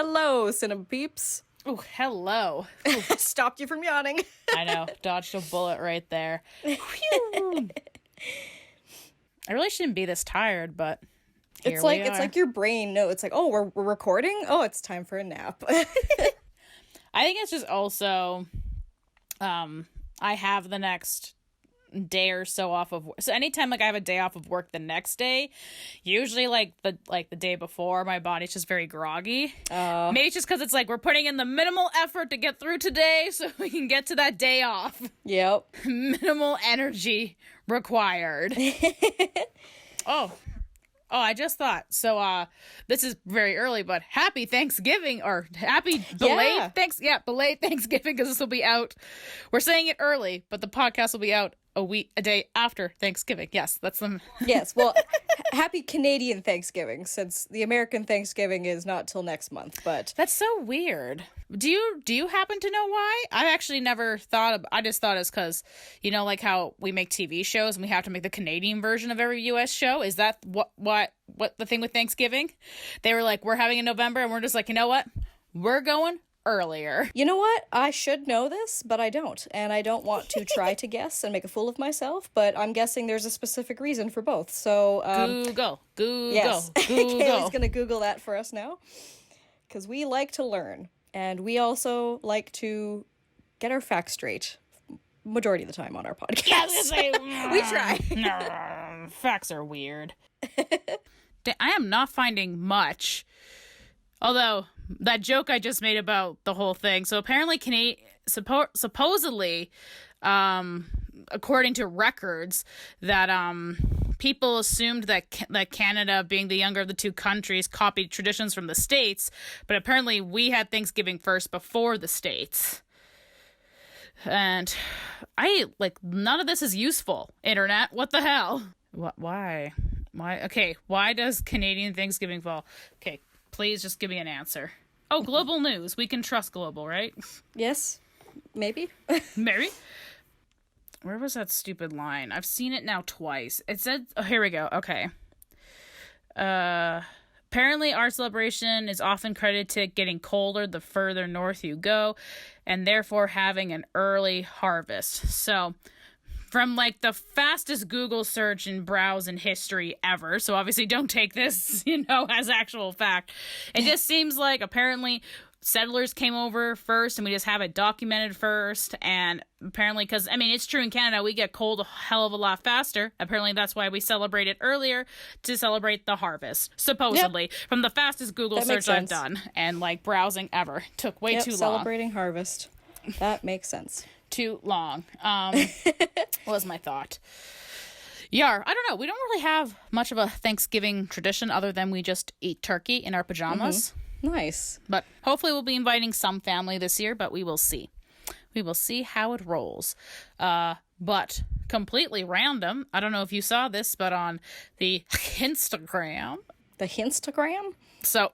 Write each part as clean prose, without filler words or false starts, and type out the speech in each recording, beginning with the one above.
Hello, Cinema Peeps. Oh, hello. Stopped you from yawning. I know. Dodged a bullet right there. Phew. I really shouldn't be this tired, but here It's we like are. it's like your brain. No, it's like, oh, we're recording. Oh, it's time for a nap. I think it's just also, I have the next day or so off of work. So anytime like I have a day off of work the next day, usually like the day before, my body's just very groggy. Maybe it's just because it's like we're putting in the minimal effort to get through today so we can get to that day off. Yep. Minimal energy required. Oh, I just thought. So, this is very early, but happy Thanksgiving, or happy delayed delayed Thanksgiving, because this will be out. We're saying it early, but the podcast will be out a day after Thanksgiving. Yes, that's them. Yes. Well, happy Canadian Thanksgiving, since the American Thanksgiving is not till next month. But That's so weird. Do you happen to know why? I actually never thought of. I just thought it's because, like how we make TV shows and we have to make the Canadian version of every U.S. show. Is that what the thing with Thanksgiving? They were like, we're having in November, and we're just like, you know what? We're going earlier. you know what? I should know this, but I don't, and I don't want to try to guess and make a fool of myself. But I'm guessing there's a specific reason for both. So Google. yes, Google. Kaylee's gonna Google that for us now, because we like to learn, and we also like to get our facts straight. Majority of the time on our podcast. Yeah, I was gonna say, we try. Facts are weird. I am not finding much. Although, that joke I just made about the whole thing. So apparently, supposedly, according to records, that people assumed that Canada, being the younger of the two countries, copied traditions from the States. But apparently, we had Thanksgiving first before the States. And none of this is useful, Internet. What the hell? Why? Okay, why does Canadian Thanksgiving fall? Okay, please just give me an answer. Oh, global news. We can trust global, right? Yes, maybe. Mary? Where was that stupid line? I've seen it now twice. It said, oh, here we go. Okay. Apparently, our celebration is often credited to getting colder the further north you go, and therefore having an early harvest. So, from the fastest Google search and browse in history ever, so obviously don't take this, as actual fact. It just seems like apparently settlers came over first, and we just have it documented first, and apparently, because, it's true in Canada, we get cold a hell of a lot faster. Apparently, that's why we celebrate it earlier, to celebrate the harvest, supposedly. Yep. From the fastest Google search I've done, and, browsing ever. Took way too long. Celebrating harvest. That makes sense. Too long. Was my thought. Yeah, I don't know. We don't really have much of a Thanksgiving tradition other than we just eat turkey in our pajamas. Mm-hmm. Nice. But hopefully we'll be inviting some family this year, but we will see. We will see how it rolls. But completely random. I don't know if you saw this, but on the Instagram. The Instagram? So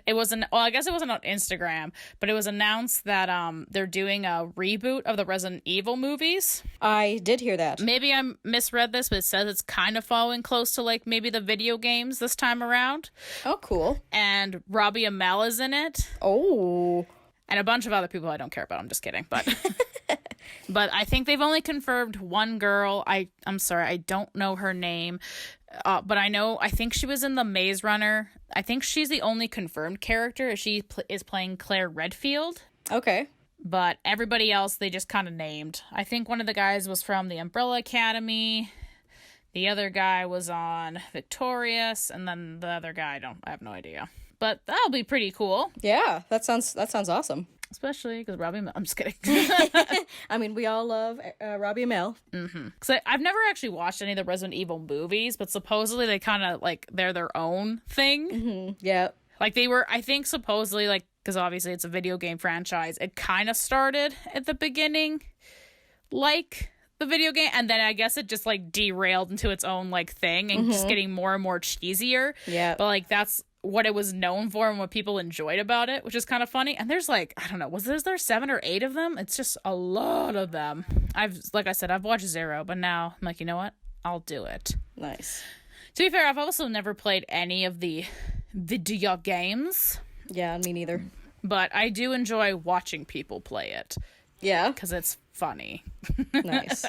it wasn't, I guess it wasn't on Instagram, but it was announced that they're doing a reboot of the Resident Evil movies. I did hear that. Maybe I misread this, but it says it's kind of following close to maybe the video games this time around. Oh, cool. And Robbie Amell is in it. Oh. And a bunch of other people I don't care about. I'm just kidding. But but I think they've only confirmed one girl. I'm sorry, I don't know her name. But I think she was in the Maze Runner. I think she's the only confirmed character. She is playing Claire Redfield. Okay. But everybody else, they just kind of named. I think one of the guys was from the Umbrella Academy. The other guy was on Victorious. And then the other guy, I have no idea. But that'll be pretty cool. Yeah, that sounds awesome. Especially because Robbie Amell. I'm just kidding. We all love Robbie Amell. Mm-hmm. Because I've never actually watched any of the Resident Evil movies, but supposedly they kind of, they're their own thing. Mm-hmm. Yeah. They were, I think, supposedly, because obviously it's a video game franchise, it kind of started at the beginning, the video game, and then I guess it just, derailed into its own, thing, and just getting more and more cheesier. Yeah. But, that's what it was known for and what people enjoyed about it, which is kind of funny. And there's I don't know, was there 7 or 8 of them? It's just a lot of them. I've watched 0, but now I'm you know what? I'll do it. Nice. To be fair, I've also never played any of the video games. Yeah, me neither. But I do enjoy watching people play it. Yeah. Because it's funny. Nice.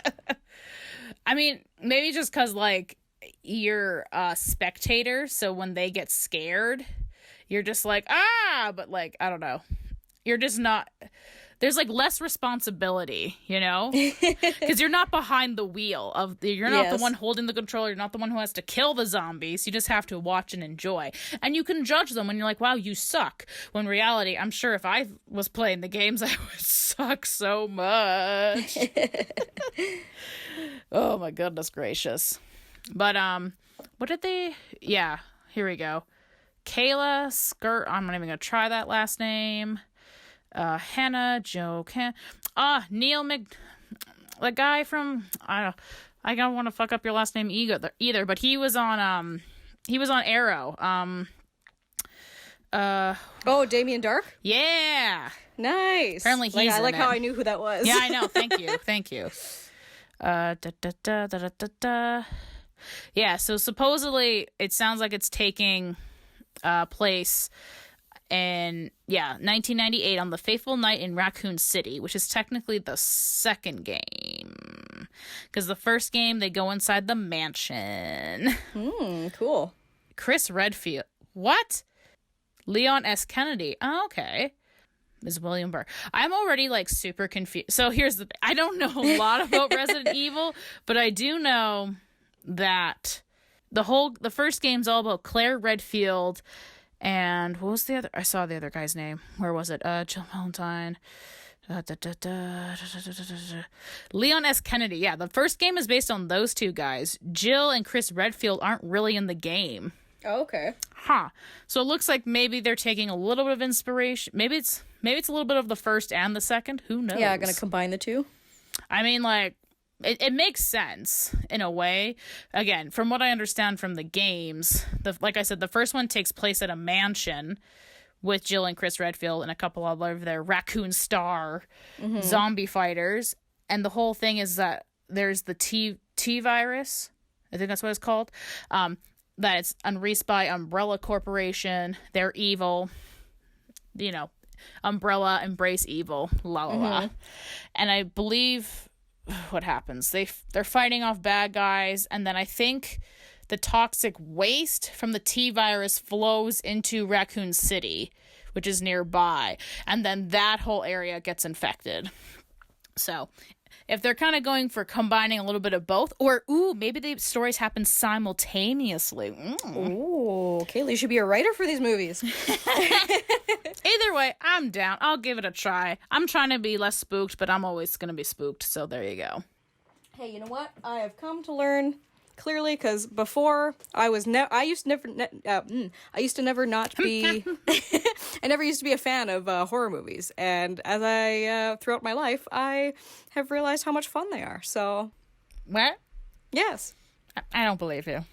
I mean, maybe just because, like, you're a spectator, so when they get scared, you're just like, ah! But, like, I don't know. You're just not... There's, like, less responsibility, you know? Because you're not behind the wheel. You're not the one holding the controller. You're not the one who has to kill the zombies. You just have to watch and enjoy. And you can judge them when you're like, wow, you suck. When in reality, I'm sure if I was playing the games, I would suck so much. Oh, my goodness gracious. But, what did they... Yeah, here we go. Kayla Skirt... I'm not even going to try that last name. Hannah, Joe, Neil the guy from, I don't want to fuck up your last name either, but he was on Arrow. Damien Dark? Yeah. Nice. Apparently he's I like in how it. I knew who that was. Yeah, I know. Thank you. Yeah, so supposedly it sounds like it's taking place in 1998 on the fateful night in Raccoon City, which is technically the second game, because the first game they go inside the mansion. Cool. Chris Redfield, what? Leon S. Kennedy. Oh, okay. Is William Burr. I'm already like super confused. So here's the I don't know a lot about Resident Evil, but I do know that the first game's all about Claire Redfield. And what was the other? I saw the other guy's name. Where was it? Jill Valentine. Leon S. Kennedy. Yeah, the first game is based on those two guys. Jill and Chris Redfield aren't really in the game. Oh, okay. Huh. So it looks like maybe they're taking a little bit of inspiration. Maybe it's a little bit of the first and the second. Who knows? Yeah, gonna combine the two. I mean, like, it makes sense in a way. Again, from what I understand from the games, like I said, the first one takes place at a mansion with Jill and Chris Redfield and a couple of their Raccoon Star zombie fighters. And the whole thing is that there's the T virus. I think that's what it's called. That it's unleashed by Umbrella Corporation. They're evil. You know, Umbrella embrace evil. La la la. And I believe what happens? They're fighting off bad guys, and then I think the toxic waste from the T virus flows into Raccoon City, which is nearby, and then that whole area gets infected. So if they're kind of going for combining a little bit of both, or maybe the stories happen simultaneously. Ooh, Kaylee should be a writer for these movies. Either way, I'm down. I'll give it a try. I'm trying to be less spooked, but I'm always going to be spooked, so there you go. Hey, you know what? I have come to learn clearly, because before I used to never not be I never used to be a fan of horror movies, and as I throughout my life I have realized how much fun they are. So what? Yes. I don't believe you.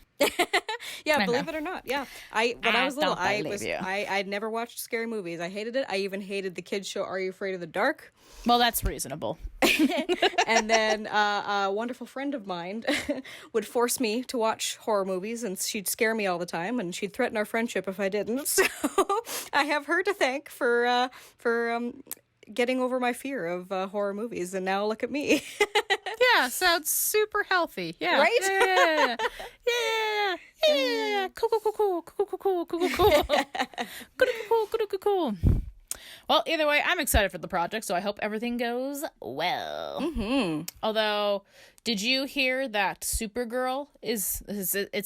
Yeah, believe it or not. Yeah. When I was little, I'd never watched scary movies. I hated it. I even hated the kids show Are You Afraid of the Dark? Well, that's reasonable. And then a wonderful friend of mine would force me to watch horror movies, and she'd scare me all the time, and she'd threaten our friendship if I didn't. So I have her to thank for getting over my fear of horror movies, and now look at me. Yeah, sounds super healthy. Yeah. Right? Yeah. Cool. Well, either way, I'm excited for the project, so I hope everything goes well. Mm-hmm. Although, did you hear that Supergirl it's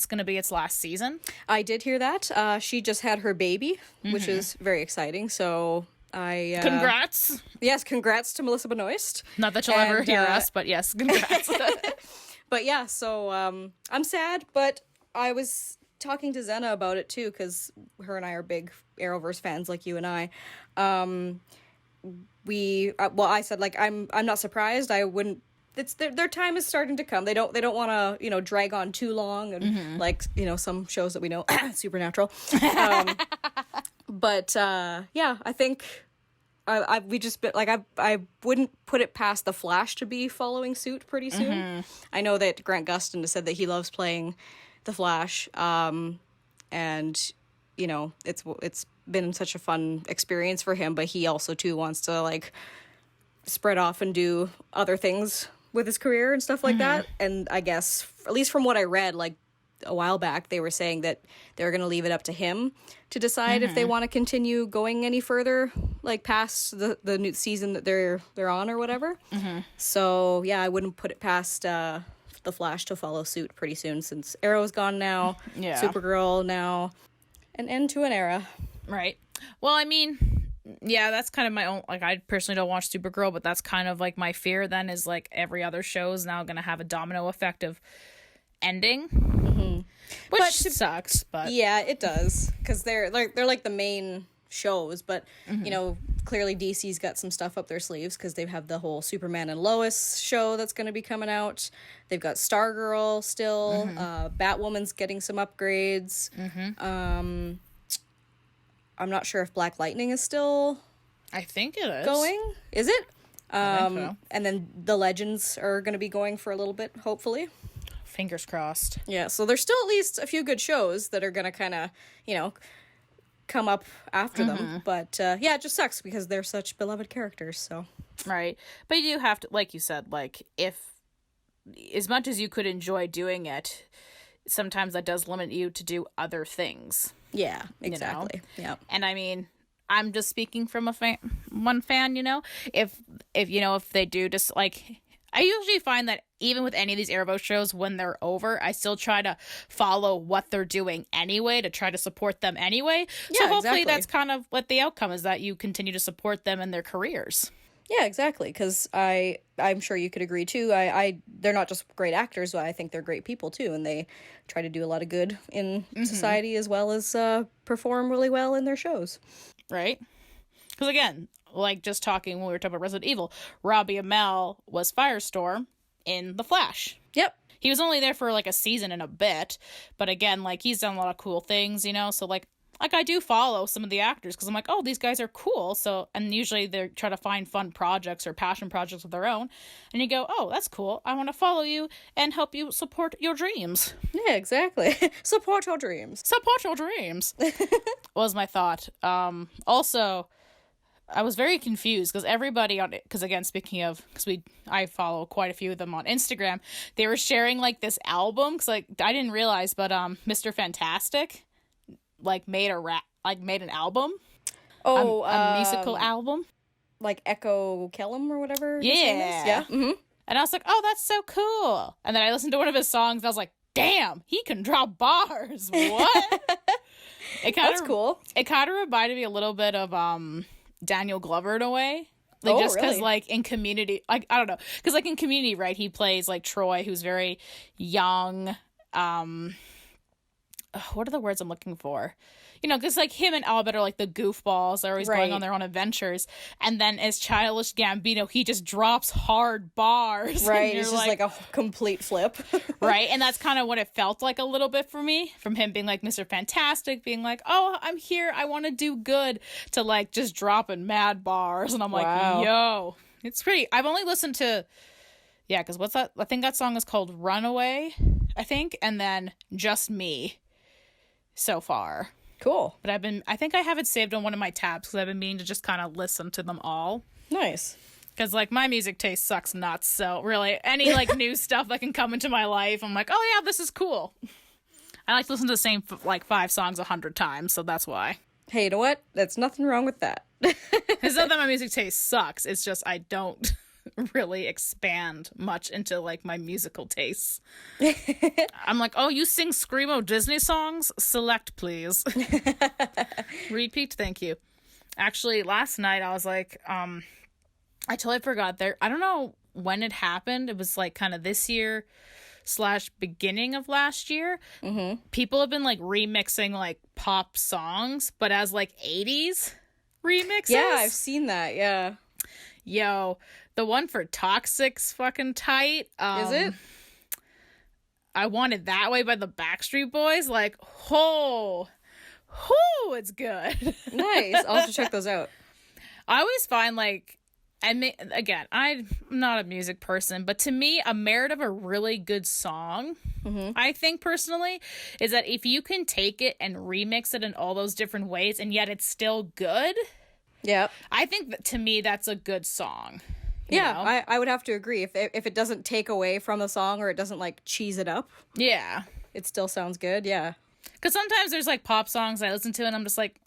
going to be its last season? I did hear that. She just had her baby, which is very exciting, so congrats. Yes, congrats to Melissa Benoist. Not that you'll ever hear us, but yes, congrats. But yeah, so I'm sad, but I was talking to Zena about it too, because her and I are big Arrowverse fans like you and I. I said, like, I'm not surprised. I wouldn't. It's their time is starting to come. They don't want to drag on too long, and like some shows that we know, Supernatural. But yeah, I think I wouldn't put it past the Flash to be following suit pretty soon. I know that Grant Gustin has said that he loves playing the Flash, and it's been such a fun experience for him, but he also too wants to like spread off and do other things with his career and stuff like that. And I guess, at least from what I read, like a while back, they were saying that they're going to leave it up to him to decide if they want to continue going any further, like past the new season that they're on or whatever. So yeah, I wouldn't put it past the Flash to follow suit pretty soon, since Arrow's gone now. Yeah. Supergirl now. An end to an era. Right. Well, I mean, yeah, that's kind of my own, like, I personally don't watch Supergirl, but that's kind of like my fear then, is like every other show is now going to have a domino effect of ending, which sucks, but yeah, it does, because they're like the main shows, but clearly DC's got some stuff up their sleeves, because they have the whole Superman and Lois show that's going to be coming out. They've got Stargirl still. Batwoman's getting some upgrades. I'm not sure if Black Lightning is still I think it is going. Is it? I think so. And then the Legends are going to be going for a little bit, hopefully. Fingers crossed. Yeah, so there's still at least a few good shows that are going to kind of, come up after them. But yeah, it just sucks because they're such beloved characters, so. Right. But you do have to, like you said, like, if, as much as you could enjoy doing it, sometimes that does limit you to do other things. Yeah, exactly. Yeah. And I mean, I'm just speaking from one fan, if they do just like, I usually find that even with any of these Arrowverse shows, when they're over, I still try to follow what they're doing anyway, to try to support them anyway. Yeah, so hopefully exactly. that's kind of what the outcome is, that you continue to support them in their careers. Yeah, exactly. Because I'm sure you could agree too. They're not just great actors, but I think they're great people too, and they try to do a lot of good in society, as well as perform really well in their shows. Right? Because again, like just talking when we were talking about Resident Evil, Robbie Amell was Firestorm in The Flash. Yep. He was only there for like a season and a bit, but again, like he's done a lot of cool things, so like I do follow some of the actors because I'm like, oh, these guys are cool. So, and usually they try to find fun projects or passion projects of their own. And you go, oh, that's cool. I want to follow you and help you support your dreams. Yeah, exactly. Support your dreams. Support your dreams was my thought. Also, I was very confused because everybody on it, because again, speaking of, I follow quite a few of them on Instagram, they were sharing like this album, because like I didn't realize, but Mr. Fantastic made an album. Oh, a musical album, like Echo Kellum or whatever. Yeah, his name is. Yeah. Mm-hmm. And I was like, oh, that's so cool. And then I listened to one of his songs, and I was like, damn, he can drop bars. What? That's cool. It kind of reminded me a little bit of Daniel Glover in a way. Like, just because, really? like, in Community, like, I don't know. Because, like, in Community, right, he plays, like, Troy, who's very young. What are the words I'm looking for? Because, like, him and Albert are, like, the goofballs. They're always going on their own adventures. And then as Childish Gambino, he just drops hard bars. Right, it's just, like, a complete flip. Right, and that's kind of what it felt like a little bit for me. From him being, like, Mr. Fantastic, being like, oh, I'm here, I want to do good, to, like, just dropping mad bars. And I'm like, yo, it's pretty... I've only listened to... Yeah, because what's that? I think that song is called Runaway, I think. And then Just Me so far. Cool. But I think I have it saved on one of my tabs, because I've been meaning to just kind of listen to them all. Nice. Because, like, my music taste sucks nuts, so really, any, like, new stuff that can come into my life, I'm like, oh, yeah, this is cool. I like to listen to the same, 5 songs 100 times, so that's why. Hey, you know what? There's nothing wrong with that. It's not that my music taste sucks, it's just I don't really expand much into, like, my musical tastes. I'm like, oh, you sing Screamo Disney songs? Select, please. Repeat, thank you. Actually, last night I was like, I totally forgot there. I don't know when it happened. It was like kind of this year / beginning of last year. Mm-hmm. People have been like remixing like pop songs, but as like 80s remixes. Yeah, I've seen that. Yeah. Yo, the one for Toxic's fucking tight. Is it? I Want It That Way by the Backstreet Boys. Like, it's good. Nice. I'll have to check those out. I always find like again, I'm not a music person, but to me, a merit of a really good song, I think personally, is that if you can take it and remix it in all those different ways and yet it's still good, Yeah. I think that to me, that's a good song. Yeah, I would have to agree. If it doesn't take away from the song or it doesn't like cheese it up, Yeah. it still sounds good. Yeah. Because sometimes there's like pop songs I listen to and I'm like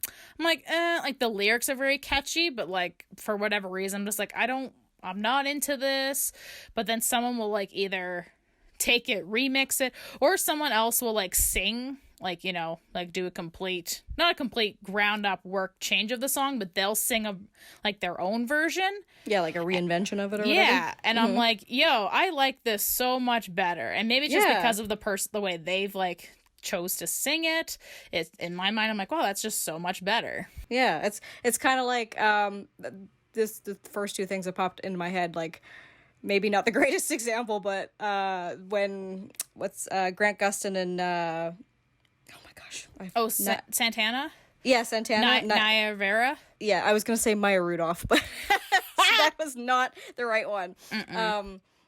the lyrics are very catchy, but like for whatever reason, I'm just like, I'm not into this. But then someone will like either take it, remix it, or someone else will like sing, like, like do not a complete ground up work change of the song, but they'll sing their own version. Yeah, like a reinvention of it or whatever. Yeah, and I'm like, yo, I like this so much better. And maybe just because of the way they've like chose to sing it, in my mind I'm like, wow, that's just so much better. Yeah, it's kind of like the first two things that popped into my head, like maybe not the greatest example, but when Grant Gustin and oh my gosh, Santana. Yeah, Santana. Naya Rivera. Yeah, I was gonna say Maya Rudolph, but that was not the right one.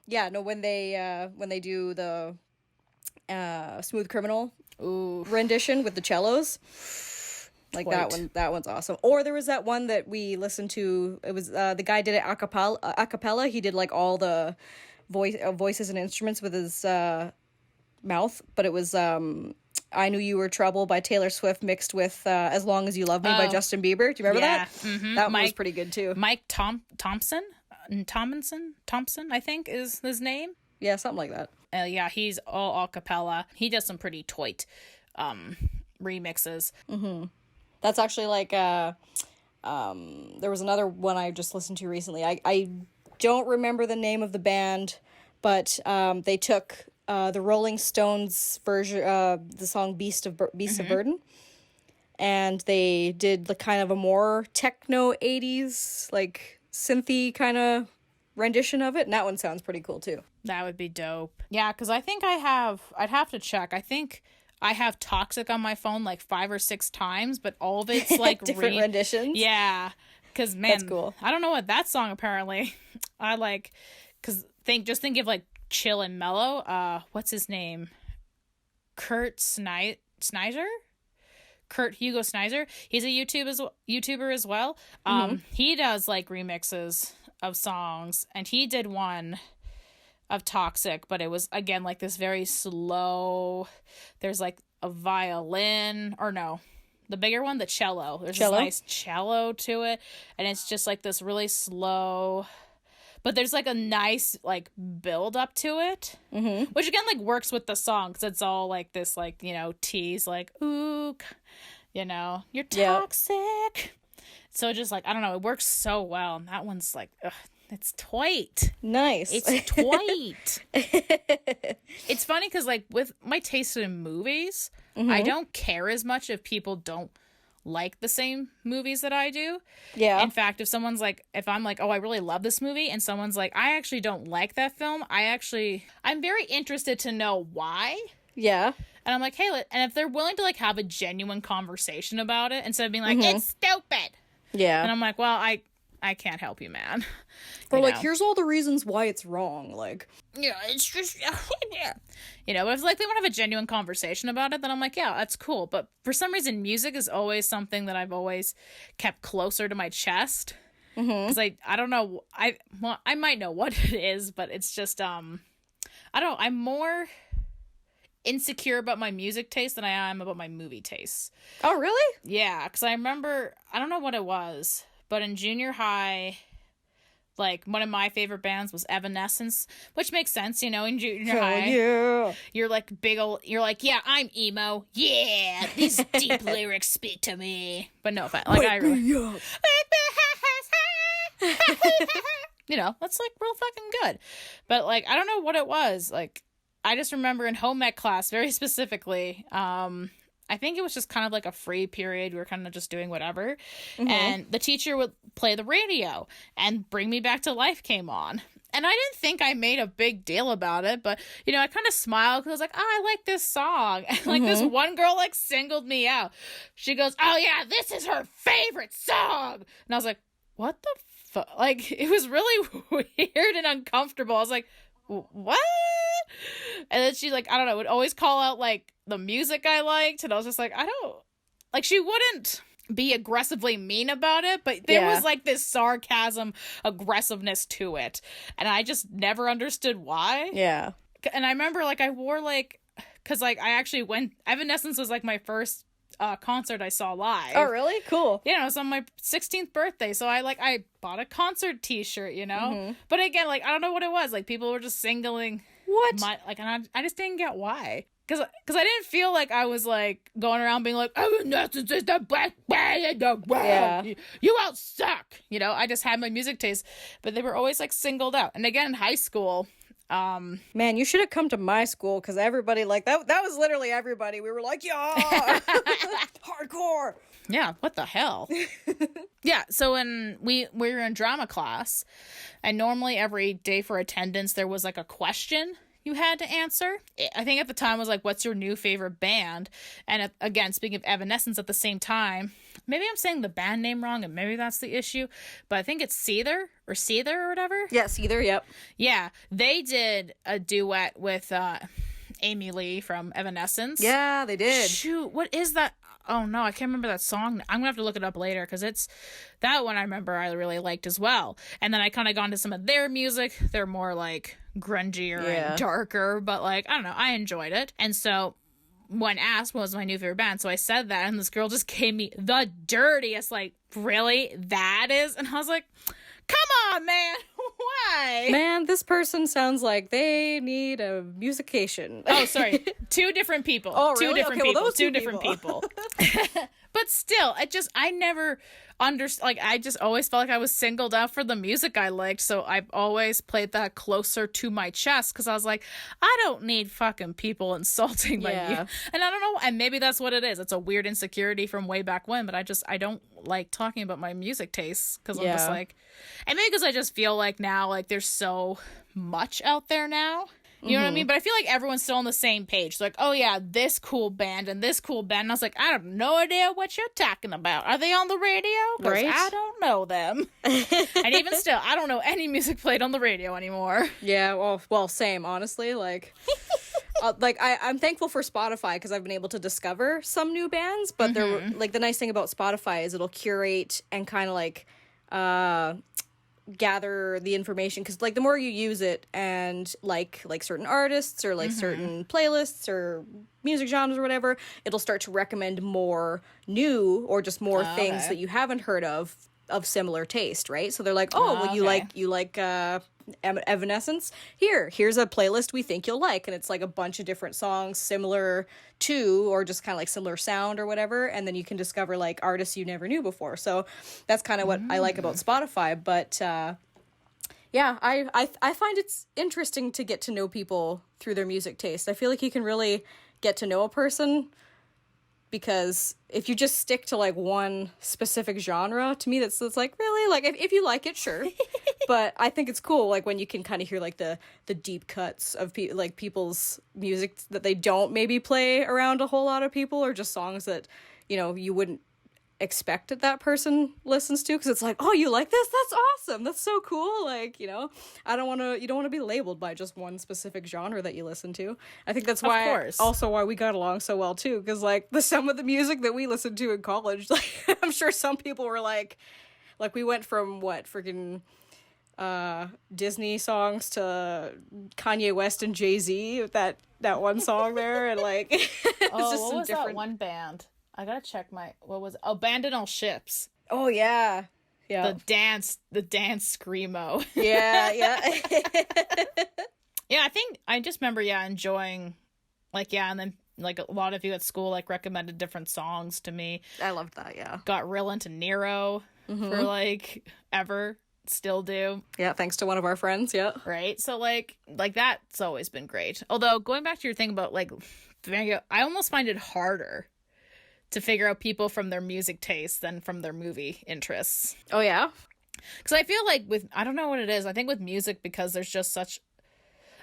Yeah, no, when they do the Smooth Criminal rendition with the cellos, like that one's awesome. Or there was that one that we listened to. It was the guy did it a cappella. He did like all the voices and instruments with his mouth, but it was I Knew You Were Trouble by Taylor Swift mixed with As Long As You Love Me by Justin Bieber. Do you remember that? Mm-hmm. That one was pretty good too. Mike Thompson, I think is his name. Yeah, something like that. Yeah, he's all a cappella. He does some pretty toit remixes. Mm-hmm. That's actually like there was another one I just listened to recently. I don't remember the name of the band, but they took the Rolling Stones version, the song Beast of Burden, and they did the kind of a more techno 80s like synthy kind of rendition of it, and that one sounds pretty cool too. That would be dope. Yeah, because I think I'd have to check. I think I have Toxic on my phone like 5 or 6 times, but all of it's like different renditions. Yeah, because man, that's cool. I don't know what that song apparently I like, because think of like chill and mellow. What's his name? Kurt Snyder? Kurt Hugo Snyder. He's a YouTuber as well. He does like remixes of songs, and he did one of Toxic, but it was again like this very slow. There's like a violin, or no, the bigger one, the cello. There's this nice cello to it, and it's just like this really slow, but there's like a nice like build up to it, which again like works with the song because it's all like this like tease like ooh, you're toxic. Yep. So just like I don't know, it works so well, and that one's like it's toit. Nice. It's toit. It's funny because like with my taste in movies, I don't care as much if people don't like the same movies that I do. Yeah. In fact, if I'm like, oh, I really love this movie, and someone's like, I actually don't like that film, I'm very interested to know why. Yeah. And I'm like, hey, and if they're willing to like have a genuine conversation about it instead of being like, it's stupid. Yeah. And I'm like, well, I can't help you, man. Or like, here's all the reasons why it's wrong. Like, yeah, it's just, yeah. But if like they want to have a genuine conversation about it, then I'm like, yeah, that's cool. But for some reason, music is always something that I've always kept closer to my chest. Because I don't know, I might know what it is, but it's just, I don't know, I'm more insecure about my music taste than I am about my movie tastes. Oh, really? Yeah, because I remember, I don't know what it was, but in junior high, like one of my favorite bands was Evanescence, which makes sense, in junior high. Yeah. You're like you're like, yeah, I'm emo. Yeah, these deep lyrics speak to me. But no, like I really, that's like real fucking good. But like I don't know what it was. Like I just remember in home ec class very specifically, I think it was just kind of like a free period. We were kind of just doing whatever. And the teacher would play the radio and Bring Me Back to Life came on. And I didn't think I made a big deal about it, but, I kind of smiled because I was like, oh, I like this song. And like this one girl like singled me out. She goes, oh yeah, this is her favorite song. And I was like, what the like, it was really weird and uncomfortable. I was like, what? And then she, like, I don't know, would always call out, like, the music I liked, and I was just like, I don't, like, she wouldn't be aggressively mean about it, but there was, like, this sarcasm aggressiveness to it, and I just never understood why. Yeah. And I remember, like, I wore, like, because, like, I actually went, Evanescence was, like, my first concert I saw live. Oh, really? Cool. You know, it was on my 16th birthday, so I bought a concert t-shirt, you know? Mm-hmm. But again, like, I don't know what it was. Like, people were just singling What? and I just didn't get why. Because I didn't feel like I was, like, going around being like, Evanescence is the best band in the world. Yeah. You all suck. You know, I just had my music taste. But they were always, like, singled out. And again, in high school, man, you should have come to my school, because everybody, like, that was literally everybody. We were like, yeah, hardcore. Yeah, what the hell? Yeah, so when we were in drama class, and normally every day for attendance there was, like, a question you had to answer. I think at the time it was like, what's your new favorite band? And again, speaking of Evanescence, at the same time, maybe I'm saying the band name wrong, and maybe that's the issue, but I think it's Seether or whatever. Yes, either, yep. Yeah, they did a duet with Amy Lee from Evanescence. Yeah, they did. Shoot, what is that? Oh no, I can't remember that song. I'm gonna have to look it up later, because it's that one I remember I really liked as well. And then I kind of got into some of their music. They're more like grungier and darker, but like, I don't know, I enjoyed it. And so when asked what was my new favorite band, so I said that, and this girl just gave me the dirtiest, like, really? That is? And I was like, come on, man. Why? Man, this person sounds like they need a musication. Oh, sorry. Two different people. Oh, really? Two different Okay, well, people. those Two two different people. But still, I never understood. Like, I just always felt like I was singled out for the music I liked. So I've always played that closer to my chest, because I was like, I don't need fucking people insulting my music. And I don't know. And maybe that's what it is. It's a weird insecurity from way back when. But I don't like talking about my music tastes, because I'm just like, and maybe because I just feel like now, like, there's so much out there now. You know what I mean? But I feel like everyone's still on the same page. Like, oh yeah, this cool band and this cool band. And I was like, I have no idea what you're talking about. Are they on the radio? Right. I don't know them. And even still, I don't know any music played on the radio anymore. Yeah, well, same, honestly. Like, I'm thankful for Spotify, because I've been able to discover some new bands. But they're, like, the nice thing about Spotify is it'll curate and kind of like gather the information, because, like, the more you use it and like certain artists or like certain playlists or music genres or whatever, it'll start to recommend more new or just more things that you haven't heard of similar taste, right? So they're like, well, you like Evanescence, here's a playlist we think you'll like, and it's like a bunch of different songs similar to, or just kind of like similar sound or whatever, and then you can discover like artists you never knew before. So that's kind of what I like about Spotify. But yeah, I find it's interesting to get to know people through their music taste. I feel like you can really get to know a person, because if you just stick to like one specific genre, to me that's like, really, like, if you like it, sure. But I think it's cool, like, when you can kind of hear like the deep cuts of like people's music that they don't maybe play around a whole lot of people, or just songs that, you know, you wouldn't expect that person listens to, because it's like, oh, you like this? That's awesome. That's so cool. Like, you know, you don't want to be labeled by just one specific genre that you listen to. I think that's why we got along so well too, because like some of the music that we listened to in college, like, I'm sure some people were like we went from what freaking Disney songs to Kanye West and Jay-Z, that one song there, and like it's just what was that one band? I gotta check Abandon All Ships. Oh yeah. The dance screamo. Yeah. Yeah, I think I just remember enjoying, like, and then like a lot of you at school like recommended different songs to me. I loved that. Yeah. Got real into Nero for like ever. Still do. Yeah, thanks to one of our friends. Yeah. Right. So like that's always been great. Although going back to your thing about like, I almost find it harder to figure out people from their music tastes than from their movie interests. Oh, yeah? Because I feel like I don't know what it is. I think with music, because there's just such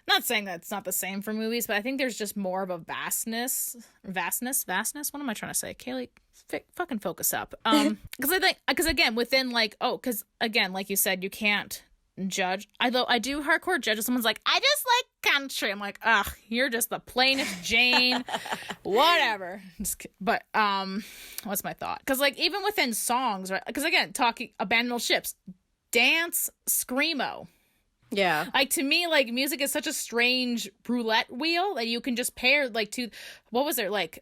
not saying that it's not the same for movies, but I think there's just more of a vastness. What am I trying to say? Kaylee, fucking focus up. Because again, within like, because again, like you said, you can't judge. Although I do hardcore judge if someone's like, I just like country. I'm like, ugh, you're just the plainest Jane. Whatever. But what's my thought? Because like even within songs, right? Because again, talking abandoned ships, dance, screamo. Yeah. Like, to me, like, music is such a strange roulette wheel that you can just pair, like, to, what was there, like,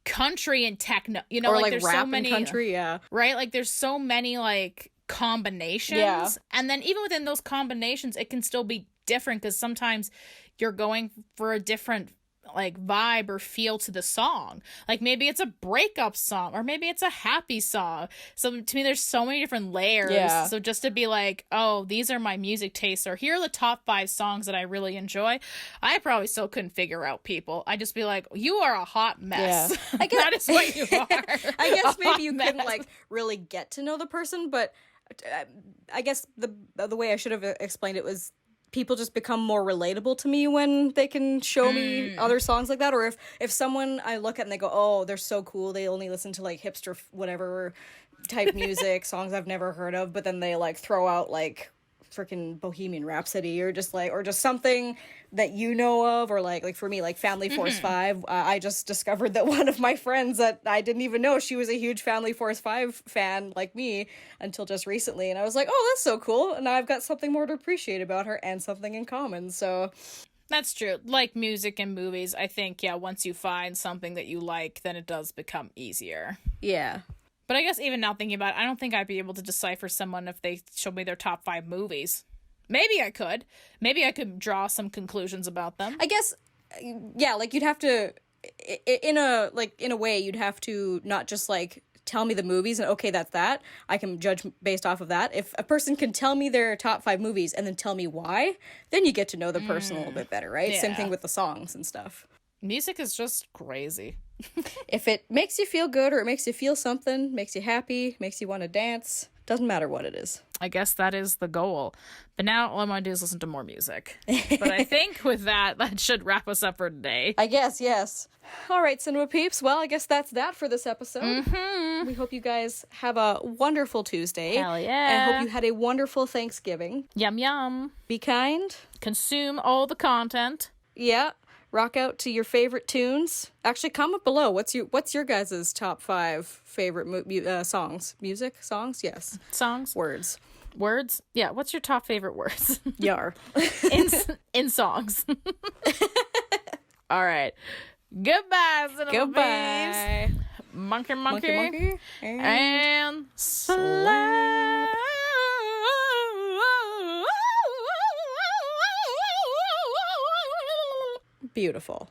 country and techno, you know, or like there's rap so many, and country, yeah. Right? Like, there's so many, like, combinations. Yeah. And then even within those combinations, it can still be different because sometimes you're going for a different, like, vibe or feel to the song. Like, maybe it's a breakup song or maybe it's a happy song. So to me, there's so many different layers. Yeah. So just to be like, oh, these are my music tastes, or here are the top 5 songs that I really enjoy, I probably still couldn't figure out, people. I'd just be like, you are a hot mess. Yeah. I guess that is what you are. I guess maybe you couldn't like really get to know the person, but I guess the way I should have explained it was people just become more relatable to me when they can show me other songs like that. Or if someone I look at and they go, oh, they're so cool, they only listen to like hipster whatever type music, songs I've never heard of, but then they like throw out like freaking Bohemian Rhapsody or just something that you know of, or like for me, like Family Force 5. I just discovered that one of my friends that I didn't even know, she was a huge Family Force 5 fan like me until just recently, and I was like, oh, that's so cool, and now I've got something more to appreciate about her and something in common. So that's true. Like music and movies, I think, yeah, once you find something that you like, then it does become easier. Yeah. But I guess even now thinking about it, I don't think I'd be able to decipher someone if they showed me their top 5 movies. Maybe I could. Maybe I could draw some conclusions about them. I guess, yeah, like you'd have to, in a way, you'd have to not just like tell me the movies and okay, that's that. I can judge based off of that. If a person can tell me their top 5 movies and then tell me why, then you get to know the person a little bit better, right? Yeah. Same thing with the songs and stuff. Music is just crazy. If it makes you feel good or it makes you feel something, makes you happy, makes you want to dance, doesn't matter what it is. I guess that is the goal. But now all I want to do is listen to more music. But I think with that should wrap us up for today. I guess, yes. All right, Cinema Peeps. Well, I guess that's that for this episode. Mm-hmm. We hope you guys have a wonderful Tuesday. Hell yeah. And hope you had a wonderful Thanksgiving. Yum yum. Be kind. Consume all the content. Yeah. Rock out to your favorite tunes. Actually, comment below. What's your guys' top 5 favorite songs? Music? Songs? Yes. Songs? Words. Words? Yeah. What's your top favorite words? Yar. in songs. All right. Goodbye, Cinema Goodbye. Peeps. Monkey. Monkey. And slap. Beautiful.